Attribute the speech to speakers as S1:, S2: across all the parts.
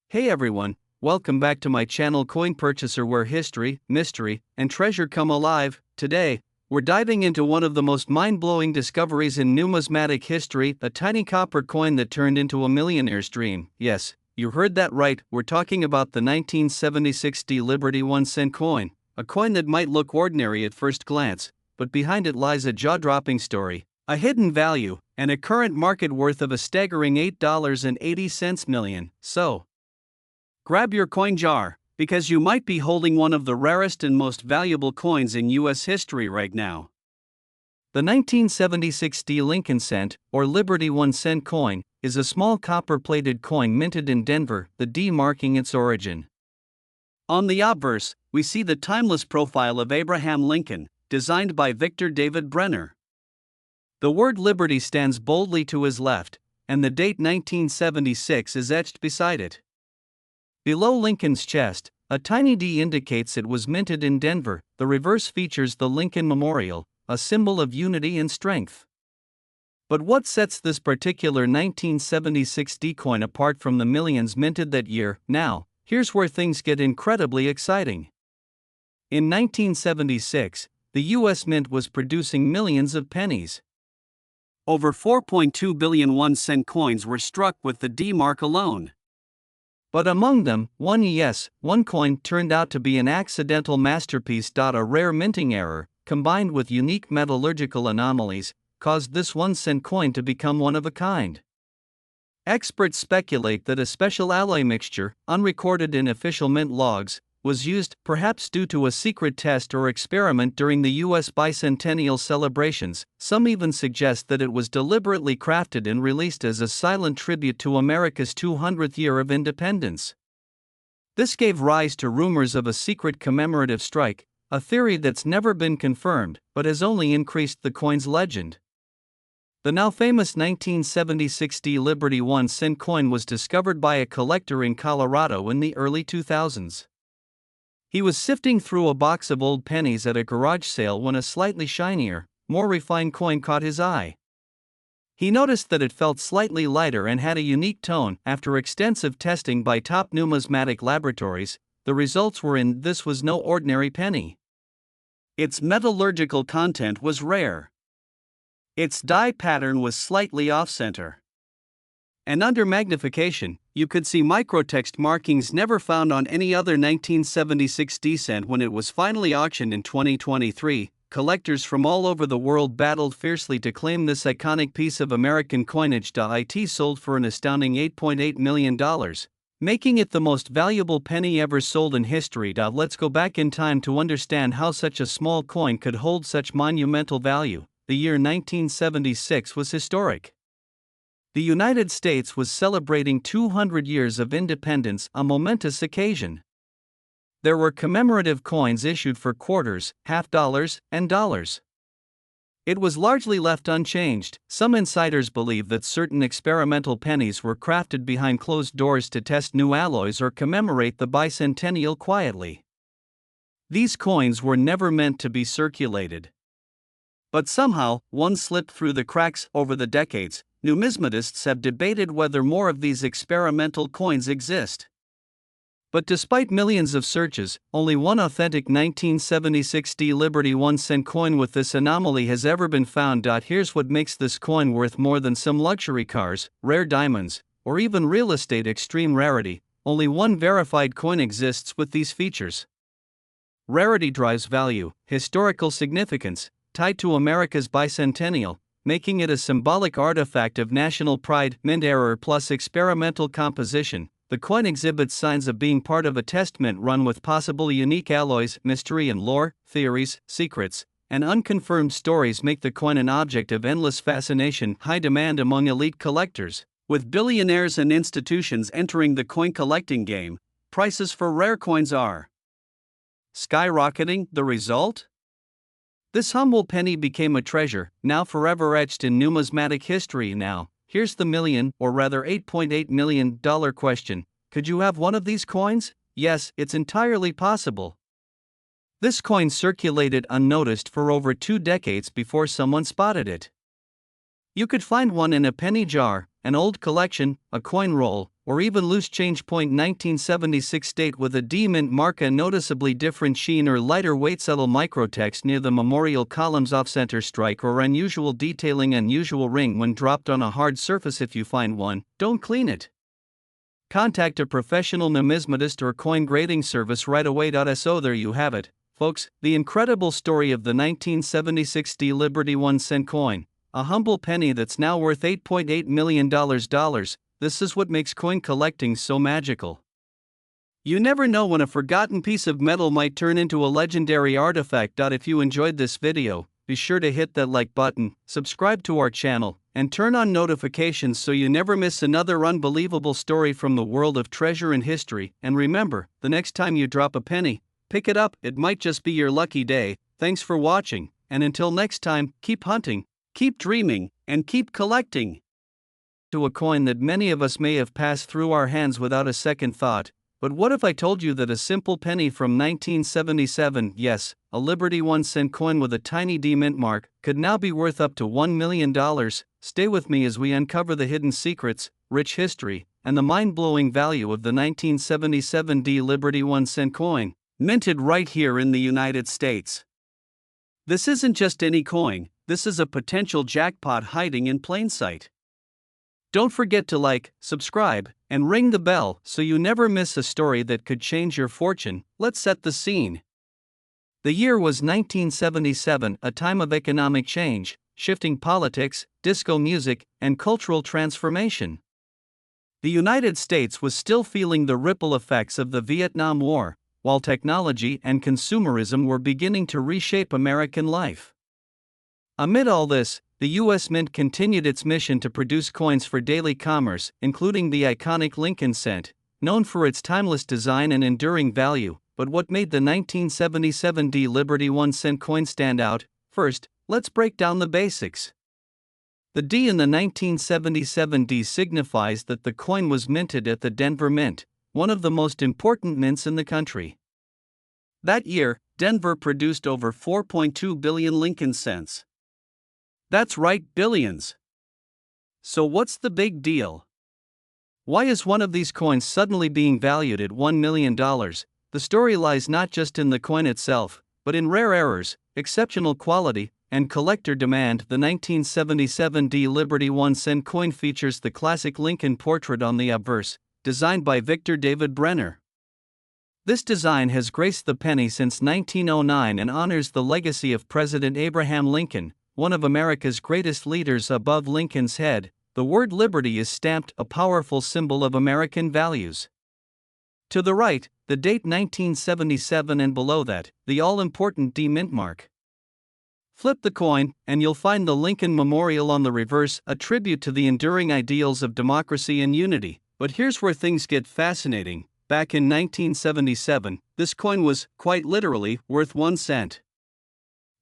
S1: Hey everyone, welcome back to my channel Coin Purchaser, where history, mystery, and treasure come alive. Today, we're diving into one of the most mind-blowing discoveries in numismatic history, a tiny copper coin that turned into a millionaire's dream. Yes, you heard that right, we're talking about the 1976 D Liberty 1 cent coin, a coin that might look ordinary at first glance, but behind it lies a jaw-dropping story, a hidden value, and a current market worth of a staggering $8.80 million. So, grab your coin jar, because you might be holding one of the rarest and most valuable coins in U.S. history right now. The 1976 D Lincoln cent, or Liberty 1 cent coin, is a small copper-plated coin minted in Denver, the D marking its origin. On the obverse, we see the timeless profile of Abraham Lincoln, designed by Victor David Brenner. The word Liberty stands boldly to his left, and the date 1976 is etched beside it. Below Lincoln's chest, a tiny D indicates it was minted in Denver. The reverse features the Lincoln Memorial, a symbol of unity and strength. But what sets this particular 1976 D coin apart from the millions minted that year? Now, here's where things get incredibly exciting. In 1976, the U.S. Mint was producing millions of pennies. Over 4.2 billion 1 cent coins were struck with the D mark alone. But among them, one coin turned out to be an accidental masterpiece. A rare minting error, combined with unique metallurgical anomalies, caused this 1 cent coin to become one of a kind. Experts speculate that a special alloy mixture, unrecorded in official mint logs, was used, perhaps due to a secret test or experiment during the U.S. bicentennial celebrations. Some even suggest that it was deliberately crafted and released as a silent tribute to America's 200th year of independence. This gave rise to rumors of a secret commemorative strike, a theory that's never been confirmed, but has only increased the coin's legend. The now famous 1976 D Liberty 1 cent coin was discovered by a collector in Colorado in the early 2000s. He was sifting through a box of old pennies at a garage sale when a slightly shinier, more refined coin caught his eye. He noticed that it felt slightly lighter and had a unique tone. After extensive testing by top numismatic laboratories, the results were in. This was no ordinary penny. Its metallurgical content was rare. Its die pattern was slightly off-center. And under magnification, you could see microtext markings never found on any other 1976 D cent. When it was finally auctioned in 2023, collectors from all over the world battled fiercely to claim this iconic piece of American coinage. It sold for an astounding $8.8 million, making it the most valuable penny ever sold in history. Let's go back in time to understand how such a small coin could hold such monumental value. The year 1976 was historic. The United States was celebrating 200 years of independence, a momentous occasion. There were commemorative coins issued for quarters, half dollars, and dollars. It was largely left unchanged. Some insiders believe that certain experimental pennies were crafted behind closed doors to test new alloys or commemorate the bicentennial quietly. These coins were never meant to be circulated. But somehow, one slipped through the cracks. Over the decades, numismatists have debated whether more of these experimental coins exist. But despite millions of searches, only one authentic 1976 D Liberty 1 cent coin with this anomaly has ever been found. Here's what makes this coin worth more than some luxury cars, rare diamonds, or even real estate. Extreme rarity. Only one verified coin exists with these features. Rarity drives value. Historical significance, tied to America's bicentennial, making it a symbolic artifact of national pride. Mint error plus experimental composition. The coin exhibits signs of being part of a test mint run with possible unique alloys. Mystery and lore, theories, secrets, and unconfirmed stories make the coin an object of endless fascination. High demand among elite collectors. With billionaires and institutions entering the coin collecting game, prices for rare coins are skyrocketing. The result? This humble penny became a treasure, now forever etched in numismatic history. Now, here's the $8.8 million question. Could you have one of these coins? Yes, it's entirely possible. This coin circulated unnoticed for over 2 decades before someone spotted it. You could find one in a penny jar, an old collection, a coin roll, or even loose change. 1976 date with a D mint mark, a noticeably different sheen or lighter weight, subtle microtext near the memorial columns, off-center strike or unusual detailing, unusual ring when dropped on a hard surface. If you find one, don't clean it. Contact a professional numismatist or coin grading service right away. So there you have it, folks, the incredible story of the 1976 D Liberty 1 cent coin, a humble penny that's now worth $8.8 million. This is what makes coin collecting so magical. You never know when a forgotten piece of metal might turn into a legendary artifact. If you enjoyed this video, be sure to hit that like button, subscribe to our channel, and turn on notifications so you never miss another unbelievable story from the world of treasure and history. And remember, the next time you drop a penny, pick it up, it might just be your lucky day. Thanks for watching, and until next time, keep hunting, keep dreaming, and keep collecting. To a coin that many of us may have passed through our hands without a second thought. But what if I told you that a simple penny from 1977, yes, a Liberty 1 cent coin with a tiny D mint mark, could now be worth up to $1 million? Stay with me as we uncover the hidden secrets, rich history, and the mind-blowing value of the 1977 D Liberty 1 cent coin, minted right here in the United States. This isn't just any coin, this is a potential jackpot hiding in plain sight. Don't forget to like, subscribe, and ring the bell so you never miss a story that could change your fortune. Let's set the scene. The year was 1977, a time of economic change, shifting politics, disco music, and cultural transformation. The United States was still feeling the ripple effects of the Vietnam War, while technology and consumerism were beginning to reshape American life. Amid all this, the U.S. Mint continued its mission to produce coins for daily commerce, including the iconic Lincoln cent, known for its timeless design and enduring value. But what made the 1977 D Liberty 1 cent coin stand out? First, let's break down the basics. The D in the 1977 D signifies that the coin was minted at the Denver Mint, one of the most important mints in the country. That year, Denver produced over 4.2 billion Lincoln cents. That's right, billions. So what's the big deal? Why is one of these coins suddenly being valued at $1 million? The story lies not just in the coin itself, but in rare errors, exceptional quality, and collector demand. The 1977 D Liberty 1 cent coin features the classic Lincoln portrait on the obverse, designed by Victor David Brenner. This design has graced the penny since 1909 and honors the legacy of President Abraham Lincoln, one of America's greatest leaders. Above Lincoln's head, the word liberty is stamped, a powerful symbol of American values. To the right, the date 1977, and below that, the all-important D mint mark. Flip the coin, and you'll find the Lincoln Memorial on the reverse, a tribute to the enduring ideals of democracy and unity. But here's where things get fascinating. Back in 1977, this coin was, quite literally, worth 1 cent.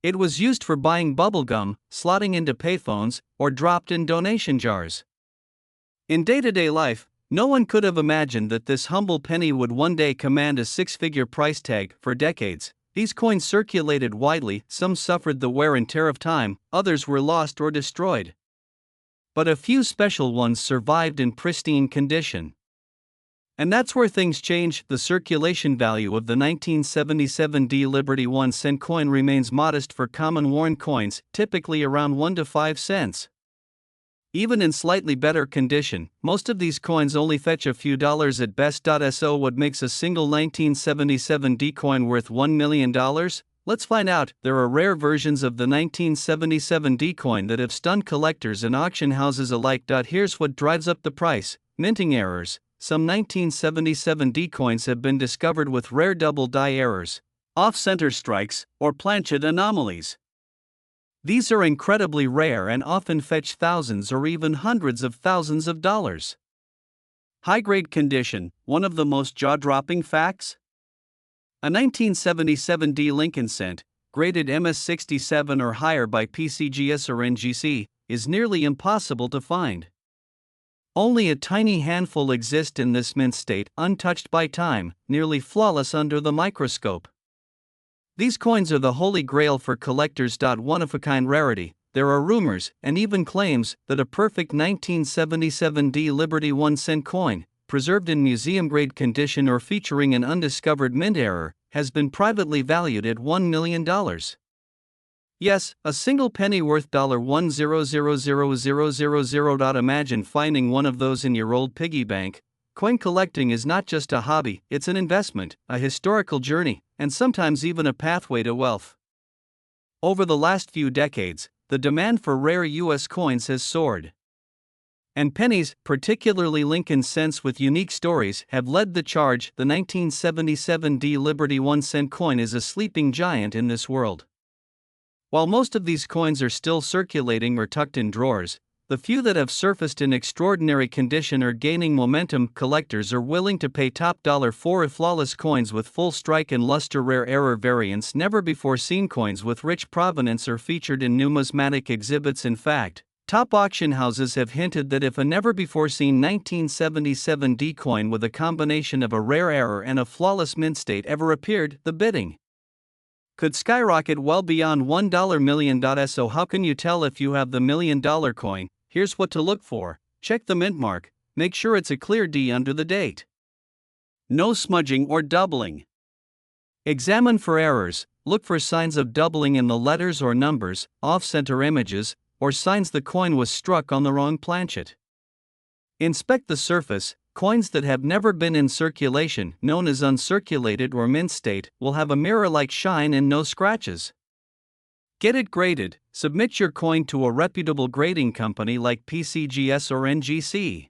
S1: It was used for buying bubblegum, slotting into payphones, or dropped in donation jars. In day-to-day life, no one could have imagined that this humble penny would one day command a six-figure price tag. For decades, these coins circulated widely, some suffered the wear and tear of time, others were lost or destroyed. But a few special ones survived in pristine condition. And that's where things change. The circulation value of the 1977 D Liberty 1 cent coin remains modest for common worn coins, typically around 1 to 5 cents. Even in slightly better condition, most of these coins only fetch a few dollars at best. So what makes a single 1977 D coin worth $1 million? Let's find out. There are rare versions of the 1977 D coin that have stunned collectors and auction houses alike. Here's what drives up the price: minting errors. Some 1977 D coins have been discovered with rare double die errors, off-center strikes, or planchet anomalies. These are incredibly rare and often fetch thousands or even hundreds of thousands of dollars. High-grade condition, one of the most jaw-dropping facts? A 1977 D Lincoln cent, graded MS67 or higher by PCGS or NGC, is nearly impossible to find. Only a tiny handful exist in this mint state, untouched by time, nearly flawless under the microscope. These coins are the holy grail for collectors. One-of-a-kind rarity. There are rumors, and even claims, that a perfect 1977 D Liberty 1 cent coin, preserved in museum-grade condition or featuring an undiscovered mint error, has been privately valued at $1 million. Yes, a single penny worth $1,000,000. Imagine finding one of those in your old piggy bank. Coin collecting is not just a hobby, it's an investment, a historical journey, and sometimes even a pathway to wealth. Over the last few decades, the demand for rare U.S. coins has soared. And pennies, particularly Lincoln cents with unique stories, have led the charge. The 1977 D Liberty 1-cent coin is a sleeping giant in this world. While most of these coins are still circulating or tucked in drawers, the few that have surfaced in extraordinary condition are gaining momentum. Collectors are willing to pay top dollar for flawless coins with full strike and luster. Rare error variants, never before seen coins with rich provenance, are featured in numismatic exhibits. In fact, top auction houses have hinted that if a never before seen 1977 D coin with a combination of a rare error and a flawless mint state ever appeared, the bidding could skyrocket well beyond $1 million. So how can you tell if you have the $1 million coin? Here's what to look for. Check the mint mark. Make sure it's a clear D under the date. No smudging or doubling. Examine for errors. Look for signs of doubling in the letters or numbers, off-center images, or signs the coin was struck on the wrong planchet. Inspect the surface. Coins that have never been in circulation, known as uncirculated or mint state, will have a mirror-like shine and no scratches. Get it graded. Submit your coin to a reputable grading company like PCGS or NGC.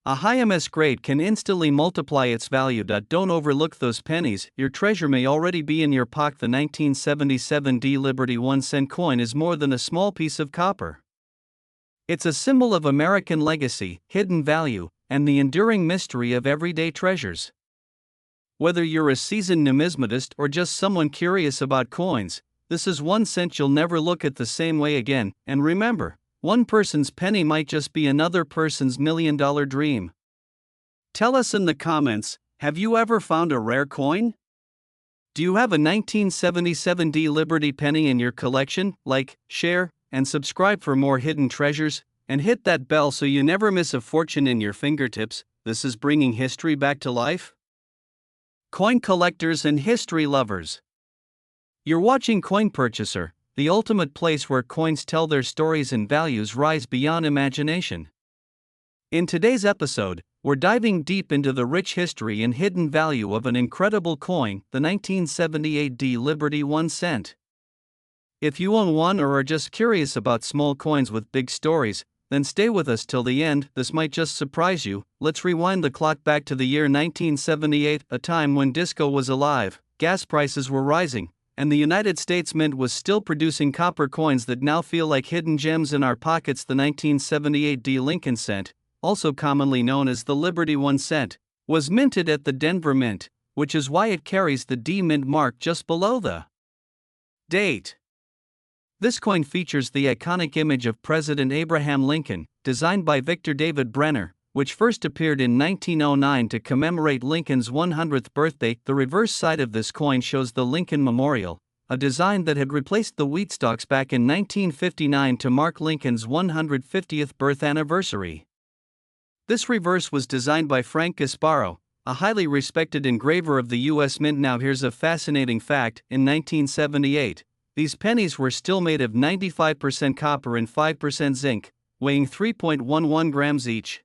S1: A high MS grade can instantly multiply its value. Don't overlook those pennies. Your treasure may already be in your pocket. The 1977 D Liberty 1-cent coin is more than a small piece of copper. It's a symbol of American legacy, hidden value, and the enduring mystery of everyday treasures. Whether you're a seasoned numismatist or just someone curious about coins, this is 1 cent you'll never look at the same way again. And remember, one person's penny might just be another person's $1 million dream. Tell us in the comments, have you ever found a rare coin? Do you have a 1977 D Liberty penny in your collection? Like, share, and subscribe for more hidden treasures. And hit that bell so you never miss a fortune in your fingertips. This is bringing history back to life. Coin collectors and history lovers. You're watching Coin Purchaser, the ultimate place where coins tell their stories and values rise beyond imagination. In today's episode, we're diving deep into the rich history and hidden value of an incredible coin, the 1978 D Liberty 1 cent. If you own one or are just curious about small coins with big stories, then stay with us till the end. This might just surprise you. Let's rewind the clock back to the year 1978, a time when disco was alive, gas prices were rising, and the United States Mint was still producing copper coins that now feel like hidden gems in our pockets. The 1978 D Lincoln cent, also commonly known as the Liberty 1 cent, was minted at the Denver Mint, which is why it carries the D Mint mark just below the date. This coin features the iconic image of President Abraham Lincoln, designed by Victor David Brenner, which first appeared in 1909 to commemorate Lincoln's 100th birthday. The reverse side of this coin shows the Lincoln Memorial, a design that had replaced the wheat stalks back in 1959 to mark Lincoln's 150th birth anniversary. This reverse was designed by Frank Gasparo, a highly respected engraver of the U.S. Mint. Now here's a fascinating fact: in 1978, these pennies were still made of 95% copper and 5% zinc, weighing 3.11 grams each.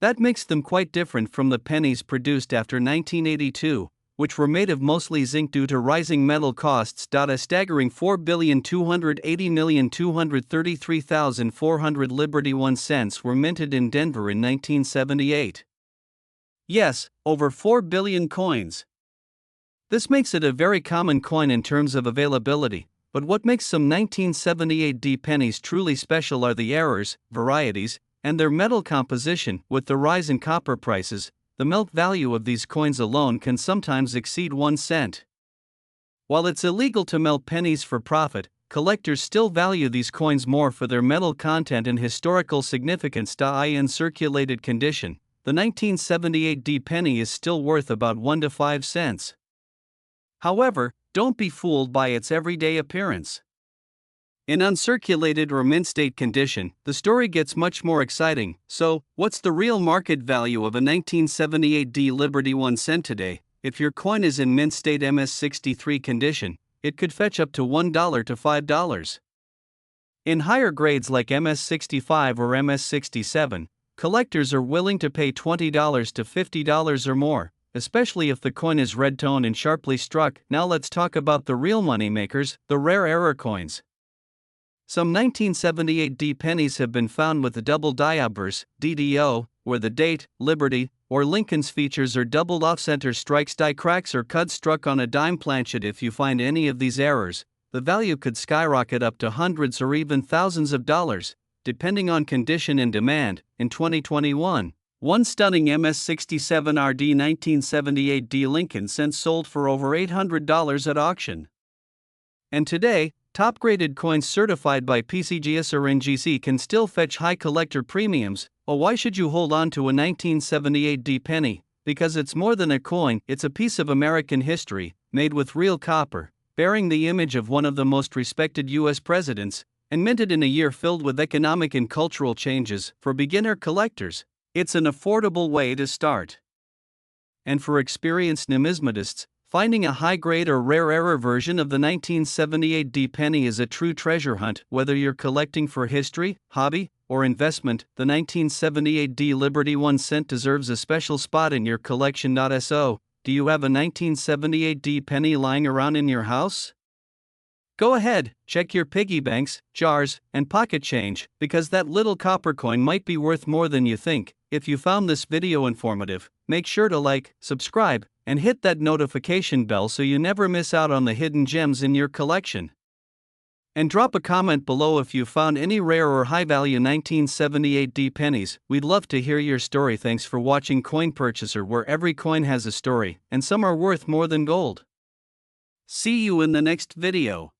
S1: That makes them quite different from the pennies produced after 1982, which were made of mostly zinc due to rising metal costs. A staggering 4,280,233,400 Liberty 1 cents were minted in Denver in 1978. Yes, over 4 billion coins. This makes it a very common coin in terms of availability, but what makes some 1978 D pennies truly special are the errors, varieties, and their metal composition. With the rise in copper prices, the melt value of these coins alone can sometimes exceed 1 cent. While it's illegal to melt pennies for profit, collectors still value these coins more for their metal content and historical significance. In circulated condition, the 1978 D penny is still worth about 1 to 5 cents. However, don't be fooled by its everyday appearance. In uncirculated or mint state condition, the story gets much more exciting. So, what's the real market value of a 1978D Liberty 1 cent today? If your coin is in mint state MS63 condition, it could fetch up to $1 to $5. In higher grades like MS65 or MS67, collectors are willing to pay $20 to $50 or more, especially if the coin is red toned and sharply struck. Now let's talk about the real money makers, the rare error coins. Some 1978D pennies have been found with the double die obverse, DDO, where the date, Liberty, or Lincoln's features are doubled off-center strikes, die cracks, or cuts struck on a dime planchet. If you find any of these errors, the value could skyrocket up to hundreds or even thousands of dollars, depending on condition and demand. In 2021, one stunning MS67RD 1978D Lincoln cent sold for over $800 at auction. And today, top-graded coins certified by PCGS or NGC can still fetch high collector premiums. Well, why should you hold on to a 1978D penny? Because it's more than a coin, it's a piece of American history, made with real copper, bearing the image of one of the most respected U.S. presidents, and minted in a year filled with economic and cultural changes. For beginner collectors, it's an affordable way to start. And for experienced numismatists, finding a high-grade or rare error version of the 1978D penny is a true treasure hunt. Whether you're collecting for history, hobby, or investment, the 1978D Liberty 1 cent deserves a special spot in your collection. So, do you have a 1978D penny lying around in your house? Go ahead, check your piggy banks, jars, and pocket change, because that little copper coin might be worth more than you think. If you found this video informative, make sure to like, subscribe, and hit that notification bell so you never miss out on the hidden gems in your collection. And drop a comment below if you found any rare or high-value 1978D pennies. We'd love to hear your story. Thanks for watching Coin Purchaser, where every coin has a story, and some are worth more than gold. See you in the next video.